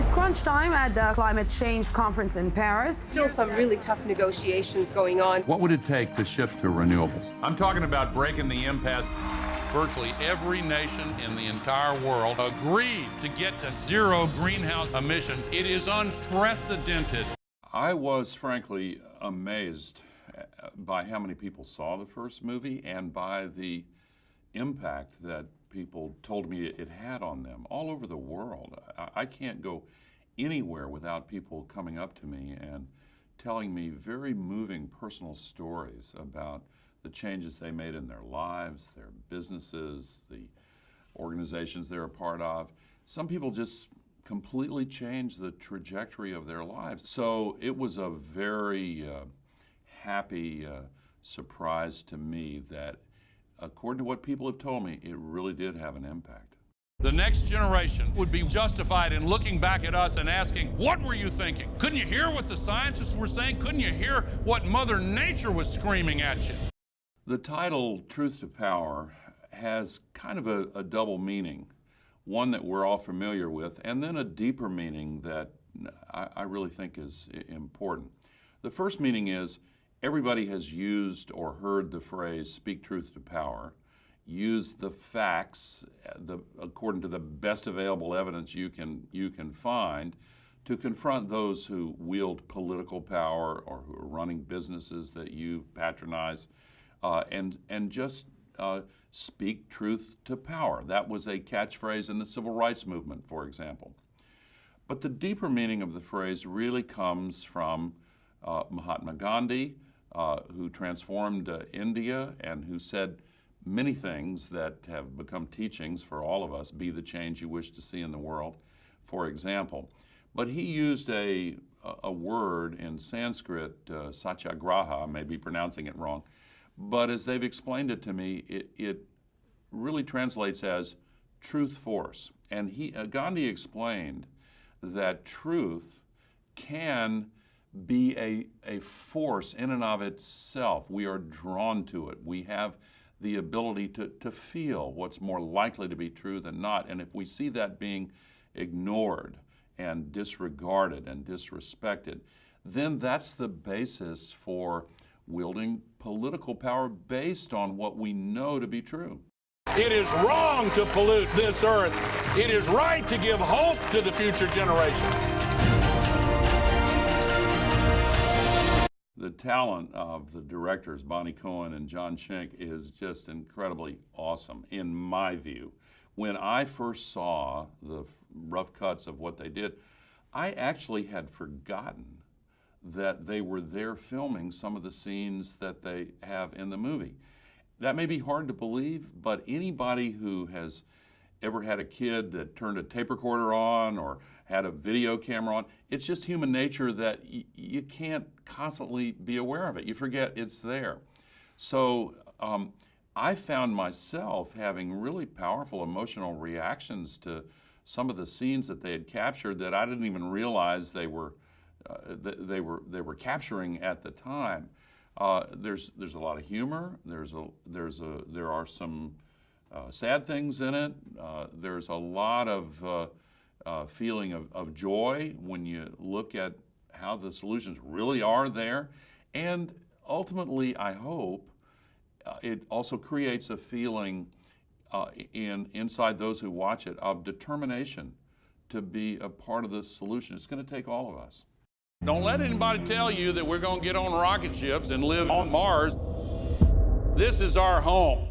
It's crunch time at the climate change conference in Paris. Still some really tough negotiations going on. What would it take to shift to renewables? I'm talking about breaking the impasse. Virtually every nation in the entire world agreed to get to zero greenhouse emissions. It is unprecedented. I was frankly amazed by how many people saw the first movie and by the impact that people told me it had on them all over the world. I can't go anywhere without people coming up to me and telling me very moving personal stories about the changes they made in their lives, their businesses, the organizations they're a part of. Some people just completely changed the trajectory of their lives. So it was a very happy surprise to me that, according to what people have told me, it really did have an impact. The next generation would be justified in looking back at us and asking, what were you thinking? Couldn't you hear what the scientists were saying? Couldn't you hear what Mother Nature was screaming at you? The title, Truth to Power, has kind of a double meaning. One that we're all familiar with, and then a deeper meaning that I really think is important. The first meaning is everybody has used or heard the phrase, speak truth to power. Use the facts, according to the best available evidence you can find, to confront those who wield political power or who are running businesses that you patronize, and just speak truth to power. That was a catchphrase in the civil rights movement, for example. But the deeper meaning of the phrase really comes from Mahatma Gandhi, who transformed India and who said many things that have become teachings for all of us. Be the change you wish to see in the world, for example. But he used a word in Sanskrit, satyagraha, I may be pronouncing it wrong, but as they've explained it to me, it really translates as truth force. And Gandhi explained that truth can be a force in and of itself. We are drawn to it. We have the ability to feel what's more likely to be true than not. And if we see that being ignored and disregarded and disrespected, then that's the basis for wielding political power based on what we know to be true. It is wrong to pollute this earth. It is right to give hope to the future generation. The talent of the directors, Bonnie Cohen and John Schenck, is just incredibly awesome, in my view. When I first saw the rough cuts of what they did, I actually had forgotten that they were there filming some of the scenes that they have in the movie. That may be hard to believe, but anybody who has ever had a kid that turned a tape recorder on or had a video camera on, it's just human nature that you can't constantly be aware of it. You forget it's there. So I found myself having really powerful emotional reactions to some of the scenes that they had captured that I didn't even realize they were capturing at the time. There's a lot of humor. There are some sad things in it. There's a lot of feeling of joy when you look at how the solutions really are there. And ultimately, I hope it also creates a feeling inside those who watch it of determination to be a part of the solution. It's going to take all of us. Don't let anybody tell you that we're going to get on rocket ships and live on Mars. This is our home.